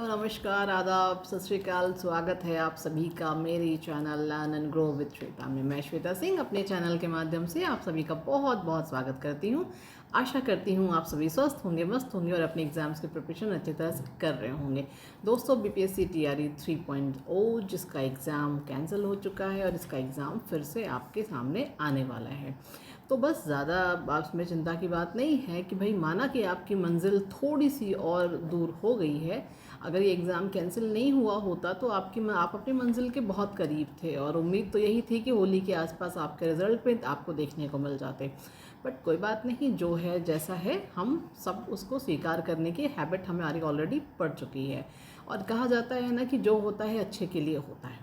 नमस्कार, आदाब, सत श्री अकाल। स्वागत है आप सभी का मेरी channel learn and grow with Shweta में। मैं श्वेता सिंह अपने चैनल के माध्यम से आप सभी का बहुत बहुत स्वागत करती हूँ। आशा करती हूँ आप सभी स्वस्थ होंगे, मस्त होंगे और अपने एग्जाम्स की प्रिपरेशन अच्छी तरह से कर रहे होंगे। दोस्तों, बीपीएससी टीआरई 3.0 जिसका एग्ज़ाम कैंसिल हो चुका है और इसका एग्ज़ाम फिर से आपके सामने आने वाला है। तो बस ज़्यादा आप में चिंता की बात नहीं है कि भाई माना कि आपकी मंजिल थोड़ी सी और दूर हो गई है। अगर ये एग्ज़ाम कैंसिल नहीं हुआ होता तो आप अपनी मंजिल के बहुत करीब थे और उम्मीद तो यही थी कि होली के आसपास आपके रिज़ल्ट पे आपको देखने को मिल जाते। बट कोई बात नहीं, जो है जैसा है हम सब उसको स्वीकार करने की हैबिट हमारी ऑलरेडी पड़ चुकी है। और कहा जाता है ना कि जो होता है अच्छे के लिए होता है,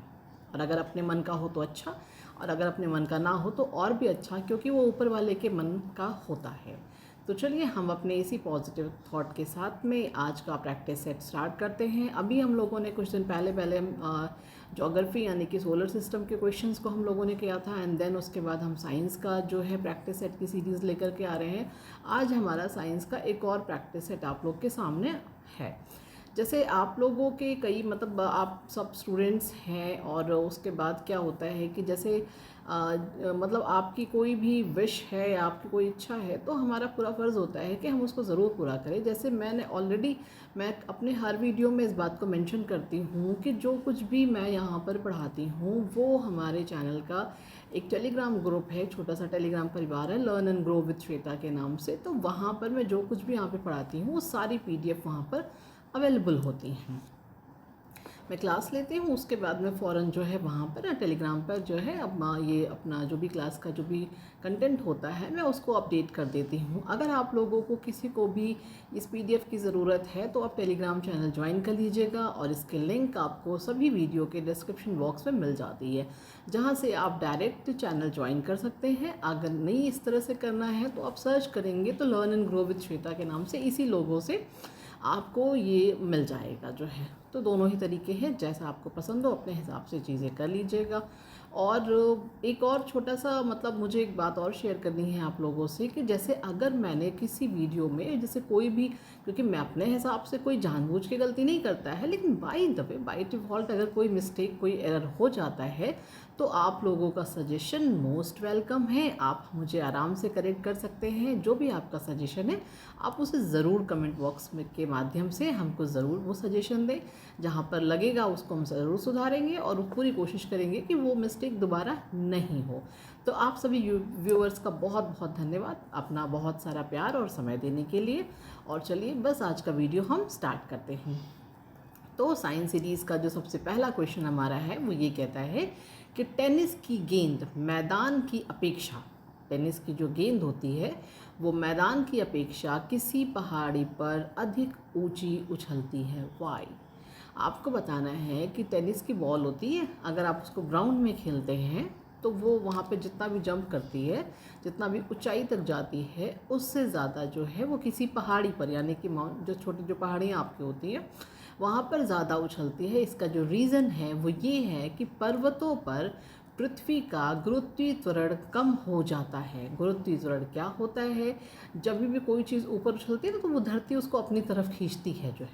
और अगर अपने मन का हो तो अच्छा, और अगर अपने मन का ना हो तो और भी अच्छा, क्योंकि वो ऊपर वाले के मन का होता है। तो चलिए हम अपने इसी पॉजिटिव थॉट के साथ में आज का प्रैक्टिस सेट स्टार्ट करते हैं। अभी हम लोगों ने कुछ दिन पहले ज्योग्राफी यानी कि सोलर सिस्टम के क्वेश्चंस को हम लोगों ने किया था, एंड देन उसके बाद हम साइंस का जो है प्रैक्टिस सेट की सीरीज़ लेकर के आ रहे हैं। आज हमारा साइंस का एक और प्रैक्टिस सेट आप लोग के सामने है। जैसे आप लोगों के कई आप सब स्टूडेंट्स हैं, और उसके बाद क्या होता है कि जैसे आपकी कोई भी विश है या आपकी कोई इच्छा है तो हमारा पूरा फ़र्ज़ होता है कि हम उसको ज़रूर पूरा करें। जैसे मैं अपने हर वीडियो में इस बात को मेंशन करती हूँ कि जो कुछ भी मैं यहाँ पर पढ़ाती हूँ वो हमारे चैनल का एक टेलीग्राम ग्रुप है, छोटा सा टेलीग्राम परिवार है, learn and grow with Shweta के नाम से। तो वहाँ पर मैं जो कुछ भी यहाँ पे पढ़ाती हूँ वो सारी PDF वहाँ पर अवेलेबल होती हैं। मैं क्लास लेती हूँ, उसके बाद में फ़ौरन जो है वहाँ पर टेलीग्राम पर जो है ये अपना जो भी क्लास का जो भी कंटेंट होता है मैं उसको अपडेट कर देती हूँ। अगर आप लोगों को किसी को भी इस PDF की ज़रूरत है तो आप टेलीग्राम चैनल ज्वाइन कर लीजिएगा, और इसके लिंक आपको सभी वीडियो के डिस्क्रिप्शन बॉक्स में मिल जाती है, जहाँ से आप डायरेक्ट चैनल ज्वाइन कर सकते हैं। अगर नहीं इस तरह से करना है तो आप सर्च करेंगे तो learn and grow with Shweta के नाम से इसी लोगों से आपको ये मिल जाएगा जो है। तो दोनों ही तरीके हैं, जैसा आपको पसंद हो अपने हिसाब से चीज़ें कर लीजिएगा। और एक और छोटा सा मुझे एक बात और शेयर करनी है आप लोगों से कि जैसे अगर मैंने किसी वीडियो में जैसे कोई भी, क्योंकि मैं अपने हिसाब से कोई जानबूझ के गलती नहीं करता है, लेकिन बाई डिफ़ॉल्ट अगर कोई मिस्टेक कोई एरर हो जाता है तो आप लोगों का सजेशन मोस्ट वेलकम है। आप मुझे आराम से करेक्ट कर सकते हैं। जो भी आपका सजेशन है आप उसे ज़रूर कमेंट बॉक्स में के माध्यम से हमको ज़रूर वो सजेशन दें। जहाँ पर लगेगा उसको हम ज़रूर सुधारेंगे और पूरी कोशिश करेंगे कि वो मिस्टेक दोबारा नहीं हो। तो आप सभी व्यूअर्स का बहुत बहुत धन्यवाद अपना बहुत सारा प्यार और समय देने के लिए। और चलिए बस आज का वीडियो हम स्टार्ट करते हैं। तो साइंस सीरीज़ का जो सबसे पहला क्वेश्चन हमारा है वो ये कहता है कि टेनिस की गेंद मैदान की अपेक्षा, टेनिस की जो गेंद होती है वो मैदान की अपेक्षा किसी पहाड़ी पर अधिक ऊंची उछलती है, वाई। आपको बताना है कि टेनिस की बॉल होती है, अगर आप उसको ग्राउंड में खेलते हैं तो वो वहाँ पे जितना भी जंप करती है, जितना भी ऊंचाई तक जाती है, उससे ज़्यादा जो है वो किसी पहाड़ी पर, यानी कि जो छोटी जो पहाड़ियाँ आपकी होती हैं वहाँ पर ज़्यादा उछलती है। इसका जो रीज़न है वो ये है कि पर्वतों पर पृथ्वी का गुरुत्वाकर्षण कम हो जाता है। गुरुत्वाकर्षण क्या होता है? जब भी कोई चीज़ ऊपर उछलती है ना तो वो धरती उसको अपनी तरफ खींचती है। जो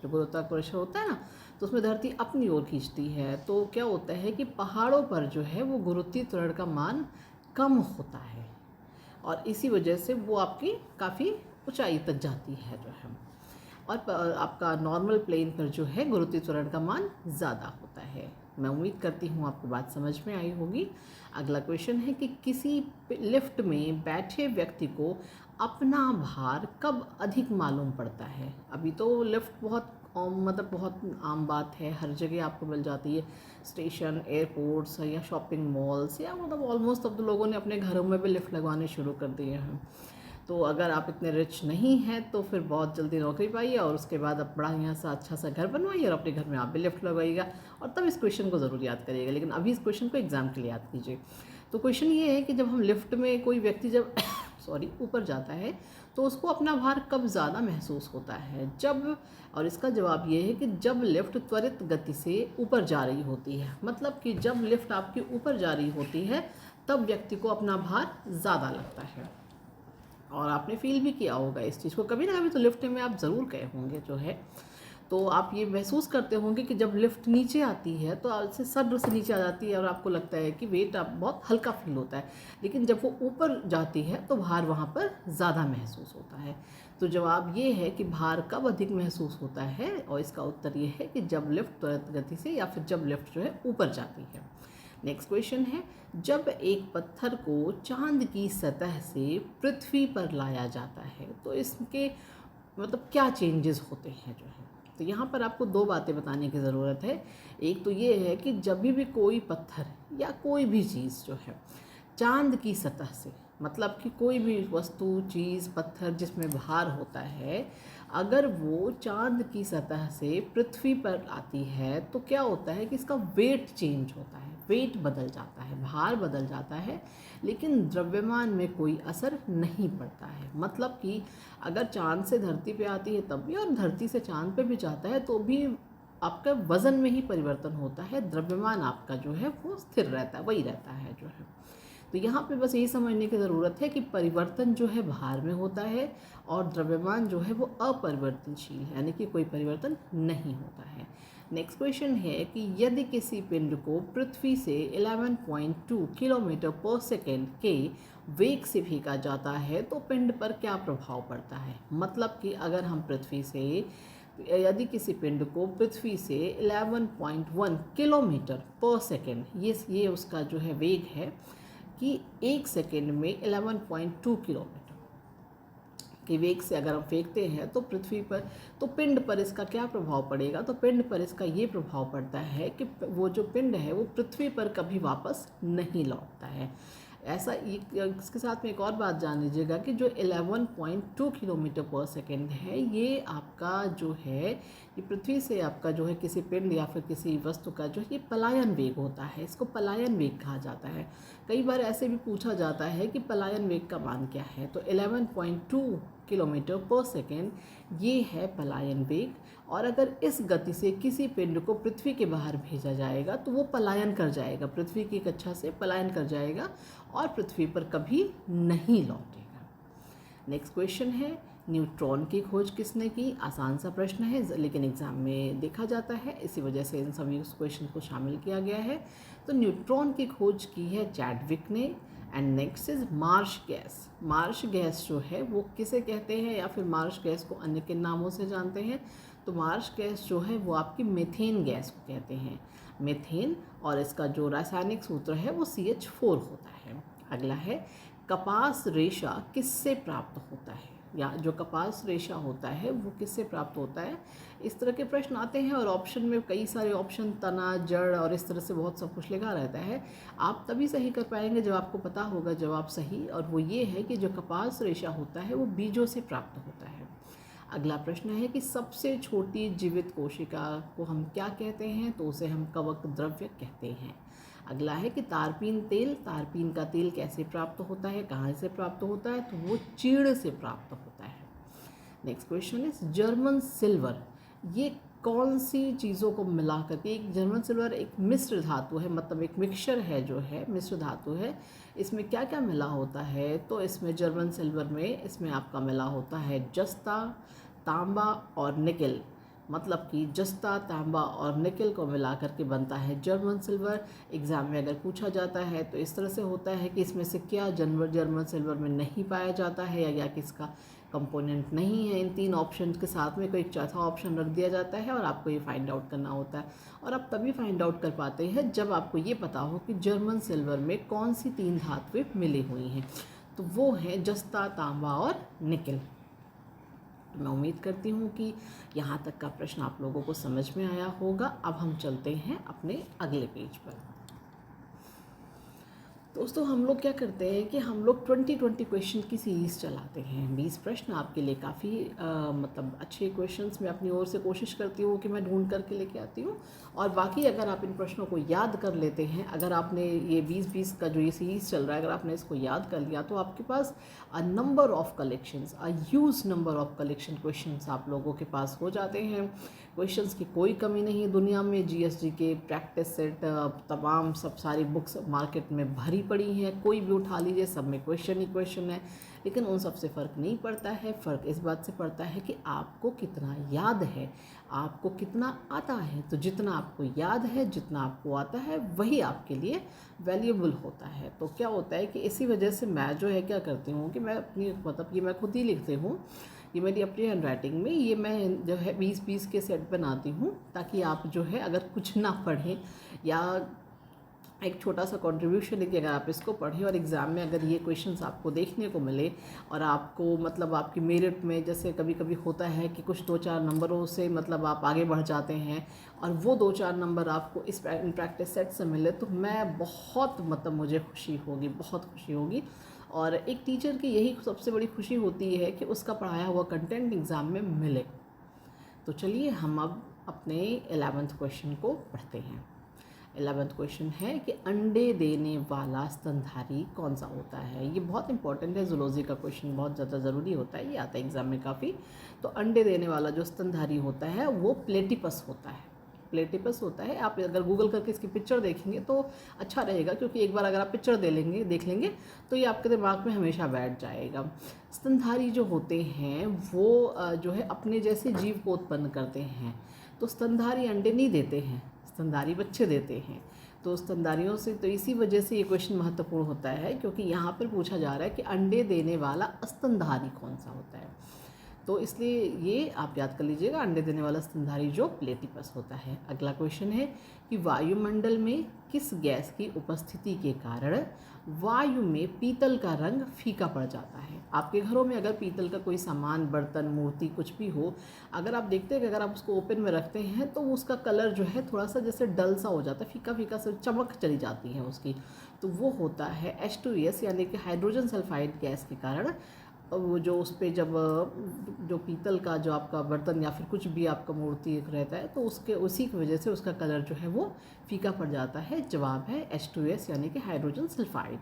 गुरुत्वाकर्षण होता है ना तो उसमें धरती अपनी ओर खींचती है। तो क्या होता है कि पहाड़ों पर जो है वो गुरुत्वाकर्षण का मान कम होता है, और इसी वजह से वो आपकी काफ़ी ऊंचाई तक जाती है जो है। और आपका नॉर्मल प्लेन पर जो है गुरुत्वाकर्षण का मान ज़्यादा होता है। मैं उम्मीद करती हूँ आपको बात समझ में आई होगी। अगला क्वेश्चन है कि किसी लिफ्ट में बैठे व्यक्ति को अपना भार कब अधिक मालूम पड़ता है? अभी तो लिफ्ट बहुत आम बात है, हर जगह आपको मिल जाती है, स्टेशन, एयरपोर्ट्स या शॉपिंग मॉल्स, या ऑलमोस्ट अब तो लोगों ने अपने घरों में भी लिफ्ट लगवाने शुरू कर दिए हैं। तो अगर आप इतने रिच नहीं हैं तो फिर बहुत जल्दी नौकरी पाइए और उसके बाद आप बड़ा यहाँ सा अच्छा सा घर बनवाइए और अपने घर में आप भी लिफ्ट लगवाइएगा, और तब इस क्वेश्चन को ज़रूर याद करिएगा। लेकिन अभी इस क्वेश्चन को एग्ज़ाम के लिए याद कीजिए। तो क्वेश्चन ये है कि जब हम लिफ्ट में कोई व्यक्ति जब ऊपर जाता है तो उसको अपना भार कब ज़्यादा महसूस होता है? जब, और इसका जवाब ये है कि जब लिफ्ट त्वरित गति से ऊपर जा रही होती है। मतलब कि जब लिफ्ट आपकी ऊपर जा रही होती है तब व्यक्ति को अपना भार ज़्यादा लगता है। और आपने फील भी किया होगा इस चीज़ को कभी ना कभी, तो लिफ्ट में आप ज़रूर गए होंगे जो है। तो आप ये महसूस करते होंगे कि जब लिफ्ट नीचे आती है तो ऐसे सर से नीचे आ जाती है और आपको लगता है कि वेट आप बहुत हल्का फील होता है, लेकिन जब वो ऊपर जाती है तो भार वहाँ पर ज़्यादा महसूस होता है। तो जवाब ये है कि भार कब अधिक महसूस होता है, और इसका उत्तर ये है कि जब लिफ्ट त्वरित गति से या फिर जब लिफ्ट जो है ऊपर जाती है। नेक्स्ट क्वेश्चन है, जब एक पत्थर को चांद की सतह से पृथ्वी पर लाया जाता है तो इसके मतलब क्या चेंजेस होते हैं जो है। तो यहाँ पर आपको दो बातें बताने की ज़रूरत है। एक तो ये है कि जब भी कोई पत्थर या कोई भी चीज़ जो है चांद की सतह से, मतलब कि कोई भी वस्तु, चीज़, पत्थर जिसमें भार होता है, अगर वो चांद की सतह से पृथ्वी पर आती है तो क्या होता है कि इसका वेट चेंज होता है, वेट बदल जाता है, भार बदल जाता है, लेकिन द्रव्यमान में कोई असर नहीं पड़ता है। मतलब कि अगर चांद से धरती पे आती है तब भी और धरती से चांद पे भी जाता है तो भी आपका वज़न में ही परिवर्तन होता है, द्रव्यमान आपका जो है वो स्थिर रहता है, वही रहता है जो है। तो यहाँ पे बस यही समझने की ज़रूरत है कि परिवर्तन जो है भार में होता है और द्रव्यमान जो है वो अपरिवर्तनशील है, यानी कि कोई परिवर्तन नहीं होता है। नेक्स्ट क्वेश्चन है कि यदि किसी पिंड को पृथ्वी से 11.2 किलोमीटर पर सेकेंड के वेग से फेंका जाता है तो पिंड पर क्या प्रभाव पड़ता है। मतलब कि अगर हम पृथ्वी से, यदि किसी पिंड को पृथ्वी से 11.1 किलोमीटर पर सेकेंड, ये उसका जो है वेग है कि एक सेकेंड में 11.2 किलोमीटर के वेग से अगर हम फेंकते हैं तो पृथ्वी पर, तो पिंड पर इसका क्या प्रभाव पड़ेगा। तो पिंड पर इसका ये प्रभाव पड़ता है कि वो जो पिंड है वो पृथ्वी पर कभी वापस नहीं लौटता है। ऐसा इसके साथ में एक और बात जान लीजिएगा कि जो 11.2 किलोमीटर पर सेकेंड है, ये आपका जो है, ये पृथ्वी से आपका जो है किसी पिंड या फिर किसी वस्तु का जो है ये पलायन वेग होता है, इसको पलायन वेग कहा जाता है। कई बार ऐसे भी पूछा जाता है कि पलायन वेग का मान क्या है। तो 11.2 किलोमीटर पर सेकेंड ये है पलायन वेग, और अगर इस गति से किसी पिंड को पृथ्वी के बाहर भेजा जाएगा तो वो पलायन कर जाएगा, पृथ्वी की कक्षा से पलायन कर जाएगा और पृथ्वी पर कभी नहीं लौटेगा। नेक्स्ट क्वेश्चन है, न्यूट्रॉन की खोज किसने की। आसान सा प्रश्न है लेकिन एग्जाम में देखा जाता है, इसी वजह से इन सभी क्वेश्चन को शामिल किया गया है। तो न्यूट्रॉन की खोज की है चैडविक ने। And next is Marsh gas. Marsh gas जो है वो किसे कहते हैं, या फिर मार्श गैस को अन्य किन नामों से जानते हैं। तो मार्श गैस जो है वो आपकी मीथेन गैस को कहते हैं, मीथेन, और इसका जो रासायनिक सूत्र है वो CH4 होता है। अगला है, कपास रेशा किससे प्राप्त होता है, या जो कपास रेशा होता है वो किससे प्राप्त होता है। इस तरह के प्रश्न आते हैं और ऑप्शन में कई सारे ऑप्शन, तना, जड़ और इस तरह से बहुत सब कुछ लिखा रहता है। आप तभी सही कर पाएंगे जब आपको पता होगा जवाब सही, और वो ये है कि जो कपास रेशा होता है वो बीजों से प्राप्त होता है। अगला प्रश्न है कि सबसे छोटी जीवित कोशिका को हम क्या कहते हैं। तो उसे हम कवक द्रव्य कहते हैं। अगला है कि तारपीन तेल, तारपीन का तेल कैसे प्राप्त होता है, कहाँ से प्राप्त होता है। तो वो चीड़ से प्राप्त होता है। Next question is German silver, ये कौन सी चीज़ों को मिला करके, एक जर्मन सिल्वर एक मिश्र धातु है, मतलब एक मिक्सचर है जो है, मिश्र धातु है। इसमें क्या क्या मिला होता है। तो इसमें जर्मन सिल्वर में इसमें आपका मिला होता है जस्ता, तांबा और निकल। मतलब कि जस्ता, तांबा और निकल को मिला करके बनता है जर्मन सिल्वर। एग्ज़ाम में अगर पूछा जाता है तो इस तरह से होता है कि इसमें से क्या जर्मन सिल्वर में नहीं पाया जाता है, या किसका कंपोनेंट नहीं है। इन तीन ऑप्शन के साथ में कोई चौथा ऑप्शन रख दिया जाता है और आपको ये फाइंड आउट करना होता है। और आप तभी फाइंड आउट कर पाते हैं जब आपको ये पता हो कि जर्मन सिल्वर में कौन सी तीन धातुएं मिली हुई हैं। तो वो हैं जस्ता, तांबा और निकल। मैं उम्मीद करती हूँ कि यहाँ तक का प्रश्न आप लोगों को समझ में आया होगा। अब हम चलते हैं अपने अगले पेज पर। दोस्तों, हम लोग क्या करते हैं कि हम लोग 20 क्वेश्चन की सीरीज़ चलाते हैं। 20 प्रश्न आपके लिए काफ़ी मतलब अच्छे क्वेश्चंस मैं अपनी ओर से कोशिश करती हूँ कि मैं ढूंढ करके लेके आती हूँ। और बाकी अगर आप इन प्रश्नों को याद कर लेते हैं, अगर आपने ये 20 का जो ये सीरीज़ चल रहा है, अगर आपने इसको याद कर लिया तो आपके पास a number of collections, a huge number of collection questions आप लोगों के पास हो जाते हैं। क्वेश्चंस की कोई कमी नहीं है दुनिया में। GSG के प्रैक्टिस सेट तमाम सब सारी बुक्स मार्केट में भरी पड़ी हैं, कोई भी उठा लीजिए, सब में क्वेश्चन ही क्वेश्चन है। लेकिन उन सबसे फ़र्क नहीं पड़ता है। फ़र्क इस बात से पड़ता है कि आपको कितना याद है, आपको कितना आता है। तो जितना आपको याद है, जितना आपको आता है, वही आपके लिए वैल्यूएबल होता है। तो क्या होता है कि इसी वजह से मैं जो है क्या करती हूँ कि मैं अपनी मतलब ये मैं खुद ही लिखती हूँ, ये मेरी अपनी हैंड राइटिंग में, ये मैं जो है 20-20 के सेट बनाती हूँ, ताकि आप जो है अगर कुछ ना पढ़ें या एक छोटा सा कंट्रीब्यूशन है कि अगर आप इसको पढ़ें और एग्ज़ाम में अगर ये क्वेश्चंस आपको देखने को मिले और आपको मतलब आपकी मेरिट में जैसे कभी कभी होता है कि कुछ 2-4 नंबरों से मतलब आप आगे बढ़ जाते हैं और वो 2-4 नंबर आपको इस प्रैक्टिस सेट से मिले, तो मैं बहुत मतलब मुझे खुशी होगी, बहुत खुशी होगी। और एक टीचर की यही सबसे बड़ी खुशी होती है कि उसका पढ़ाया हुआ कंटेंट एग्ज़ाम में मिले। तो चलिए हम अब अपने 11th क्वेश्चन को पढ़ते हैं। 11th क्वेश्चन है कि अंडे देने वाला स्तनधारी कौन सा होता है। ये बहुत इंपॉर्टेंट है, जूलॉजी का क्वेश्चन बहुत ज़्यादा ज़रूरी होता है, ये आता है एग्ज़ाम में काफ़ी। तो अंडे देने वाला जो स्तनधारी होता है वो प्लेटिपस होता है। प्लेटिपस होता है। आप अगर गूगल करके इसकी पिक्चर देखेंगे तो अच्छा रहेगा, क्योंकि एक बार अगर आप पिक्चर देख लेंगे तो ये आपके दिमाग में हमेशा बैठ जाएगा। स्तनधारी जो होते हैं वो जो है अपने जैसे जीव को उत्पन्न करते हैं। तो स्तनधारी अंडे नहीं देते हैं, स्तनधारी बच्चे देते हैं। तो स्तनधारियों से तो इसी वजह से ये क्वेश्चन महत्वपूर्ण होता है, क्योंकि यहाँ पर पूछा जा रहा है कि अंडे देने वाला स्तनधारी कौन सा होता है। तो इसलिए ये आप याद कर लीजिएगा, अंडे देने वाला स्तनधारी जो प्लेटिपस होता है। अगला क्वेश्चन है कि वायुमंडल में किस गैस की उपस्थिति के कारण वायु में पीतल का रंग फीका पड़ जाता है। आपके घरों में अगर पीतल का कोई सामान, बर्तन, मूर्ति कुछ भी हो, अगर आप देखते हैं कि अगर आप उसको ओपन में रखते हैं तो उसका कलर जो है थोड़ा सा जैसे डल सा हो जाता है, फीका फीका से चमक चली जाती है उसकी। तो वो होता है H2S यानी कि हाइड्रोजन सल्फाइड गैस के कारण। वो जो उस पर जब जो पीतल का जो आपका बर्तन या फिर कुछ भी आपका मूर्ति रहता है तो उसके उसी की वजह से उसका कलर जो है वो फीका पड़ जाता है। जवाब है H2S यानी कि हाइड्रोजन सल्फाइड।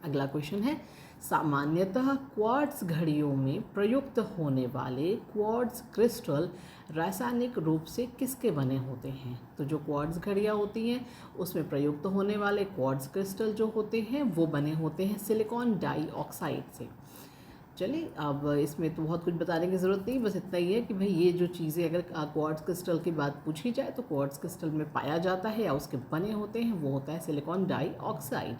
अगला क्वेश्चन है, सामान्यतः क्वार्ट्ज घड़ियों में प्रयुक्त होने वाले क्वार्ट्ज क्रिस्टल रासायनिक रूप से किसके बने होते हैं। तो जो क्वार्ट्ज घड़ियाँ होती हैं उसमें प्रयुक्त होने वाले क्वार्ट्ज क्रिस्टल जो होते हैं वो बने होते हैं सिलिकॉन डाइऑक्साइड से। चलिए अब इसमें तो बहुत कुछ बताने की ज़रूरत नहीं, बस इतना ही है कि भाई ये जो चीज़ें अगर क्वार्ट्ज क्रिस्टल की बात पूछी जाए तो क्वार्ट्ज क्रिस्टल में पाया जाता है या उसके बने होते हैं वो होता है सिलिकॉन डाइऑक्साइड।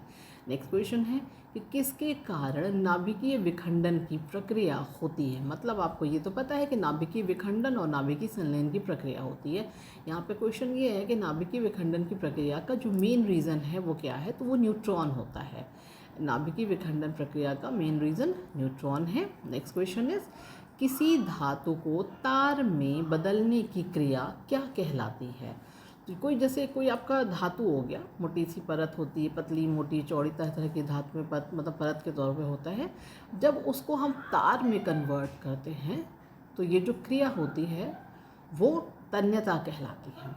नेक्स्ट क्वेश्चन है कि किसके कारण नाभिकीय विखंडन की प्रक्रिया होती है। मतलब आपको ये तो पता है कि नाभिकीय विखंडन और नाभिकीय संलयन की प्रक्रिया होती है। यहाँ पे क्वेश्चन ये है कि नाभिकीय विखंडन की प्रक्रिया का जो मेन रीज़न है वो क्या है, तो वो न्यूट्रॉन होता है। नाभिकीय विखंडन प्रक्रिया का मेन रीज़न न्यूट्रॉन है। नेक्स्ट क्वेश्चन इज, किसी धातु को तार में बदलने की क्रिया क्या कहलाती है। तो कोई जैसे कोई आपका धातु हो गया, मोटी सी परत होती है, पतली मोटी चौड़ी तरह तरह की धातु में मतलब परत के तौर पे होता है। जब उसको हम तार में कन्वर्ट करते हैं तो ये जो क्रिया होती है वो तन्यता कहलाती है।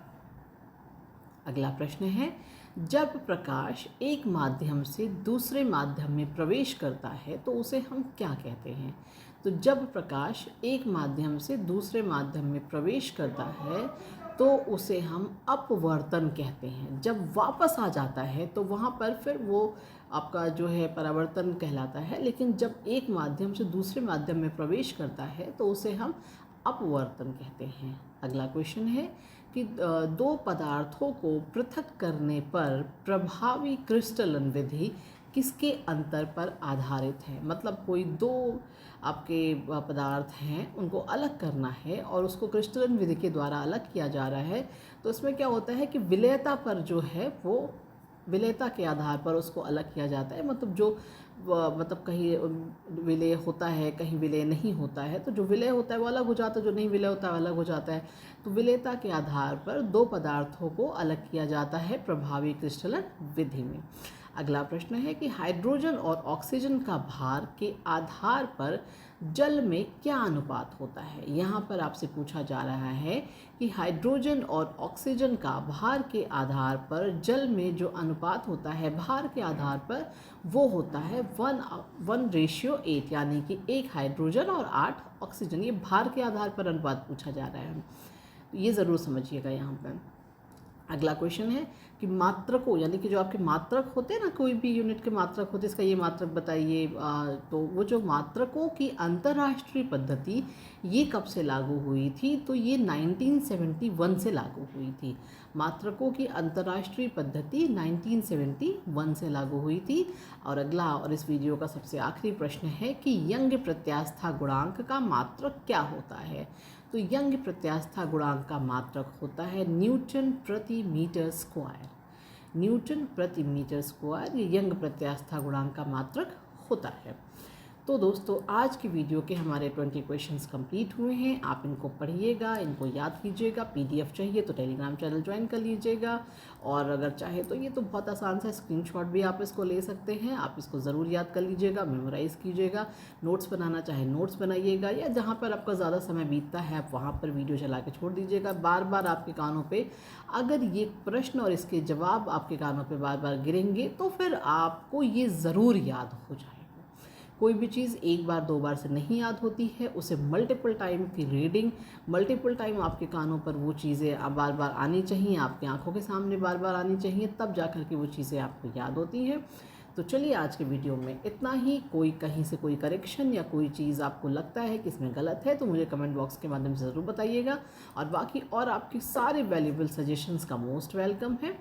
अगला प्रश्न है, जब प्रकाश एक माध्यम से दूसरे माध्यम में प्रवेश करता है तो उसे हम क्या कहते हैं। तो जब प्रकाश एक माध्यम से दूसरे माध्यम में प्रवेश करता है तो उसे हम अपवर्तन कहते हैं। जब वापस आ जाता है तो वहाँ पर फिर वो आपका जो है परावर्तन कहलाता है, लेकिन जब एक माध्यम से दूसरे माध्यम में प्रवेश करता है तो उसे हम अपवर्तन कहते हैं। अगला क्वेश्चन है कि दो पदार्थों को पृथक करने पर प्रभावी क्रिस्टलन विधि किसके अंतर पर आधारित है। मतलब कोई दो आपके पदार्थ हैं, उनको अलग करना है और उसको क्रिस्टलन विधि के द्वारा अलग किया जा रहा है। तो इसमें क्या होता है कि विलेयता पर जो है वो विलेयता के आधार पर उसको अलग किया जाता है। मतलब जो मतलब कहीं विलय होता है, कहीं विलय नहीं होता है, तो जो विलय होता है वो अलग हो जाता है, जो नहीं विलय होता है अलग हो जाता है। तो विलेयता के आधार पर दो पदार्थों को अलग किया जाता है प्रभावी क्रिस्टलन विधि में। अगला प्रश्न है कि हाइड्रोजन और ऑक्सीजन का भार के आधार पर जल में क्या अनुपात होता है। यहाँ पर आपसे पूछा जा रहा है कि हाइड्रोजन और ऑक्सीजन का भार के आधार पर जल में जो अनुपात होता है भार के आधार पर, वो होता है 1:8, यानी कि 1 हाइड्रोजन और 8 ऑक्सीजन। ये भार के आधार पर अनुपात पूछा जा रहा है, तो ये ज़रूर समझिएगा यहाँ पर। अगला क्वेश्चन है कि मात्रकों यानी कि जो आपके मात्रक होते हैं ना, कोई भी यूनिट के मात्रक होते हैं, इसका ये मात्रक बताइए। तो वो जो मात्रकों की अंतर्राष्ट्रीय पद्धति ये कब से लागू हुई थी? तो ये 1971 से लागू हुई थी। मात्रकों की अंतर्राष्ट्रीय पद्धति 1971 से लागू हुई थी। और अगला और इस वीडियो का सबसे आखिरी प्रश्न है कि यंग प्रत्यास्था गुणांक का मात्रक क्या होता है? तो यंग प्रत्यास्था गुणांक का मात्रक होता है न्यूटन प्रति मीटर स्क्वायर। न्यूटन प्रति मीटर स्क्वायर ये यंग प्रत्यास्था गुणांक का मात्रक होता है। तो दोस्तों आज की वीडियो के हमारे 20 क्वेश्चंस कंप्लीट हुए हैं। आप इनको पढ़िएगा, इनको याद कीजिएगा। पीडीएफ चाहिए तो टेलीग्राम चैनल ज्वाइन कर लीजिएगा, और अगर चाहे तो ये तो बहुत आसान सा स्क्रीनशॉट भी आप इसको ले सकते हैं। आप इसको ज़रूर याद कर लीजिएगा, मेमोराइज़ कीजिएगा। नोट्स बनाना चाहे नोट्स बनाइएगा, या जहाँ पर आपका ज़्यादा समय बीतता है आप वहाँ पर वीडियो चला के छोड़ दीजिएगा। बार बार आपके कानों पर अगर ये प्रश्न और इसके जवाब आपके कानों पर बार बार गिरेंगे तो फिर आपको ये ज़रूर याद हो जाए। कोई भी चीज़ एक बार दो बार से नहीं याद होती है, उसे मल्टीपल टाइम की रीडिंग, मल्टीपल टाइम आपके कानों पर वो चीज़ें बार बार आनी चाहिए, आपकी आंखों के सामने बार बार आनी चाहिए, तब जा कर के वो चीज़ें आपको याद होती हैं। तो चलिए आज के वीडियो में इतना ही। कोई कहीं से कोई करेक्शन या कोई चीज़ आपको लगता है कि इसमें गलत है तो मुझे कमेंट बॉक्स के माध्यम से ज़रूर बताइएगा, और बाकी और आपकी सारे वैल्यूएबल सजेशंस का मोस्ट वेलकम है।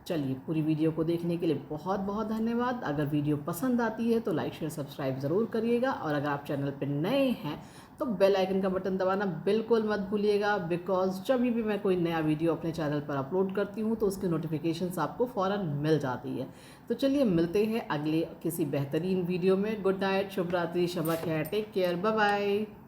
चलिए पूरी वीडियो को देखने के लिए बहुत बहुत धन्यवाद। अगर वीडियो पसंद आती है तो लाइक शेयर सब्सक्राइब ज़रूर करिएगा, और अगर आप चैनल पर नए हैं तो बेल आइकन का बटन दबाना बिल्कुल मत भूलिएगा, बिकॉज जब भी मैं कोई नया वीडियो अपने चैनल पर अपलोड करती हूँ तो उसकी नोटिफिकेशंस आपको फ़ौरन मिल जाती है। तो चलिए मिलते हैं अगले किसी बेहतरीन वीडियो में। गुड नाइट, शुभ रात्रि, शब खैर, टेक केयर, बाय बाय।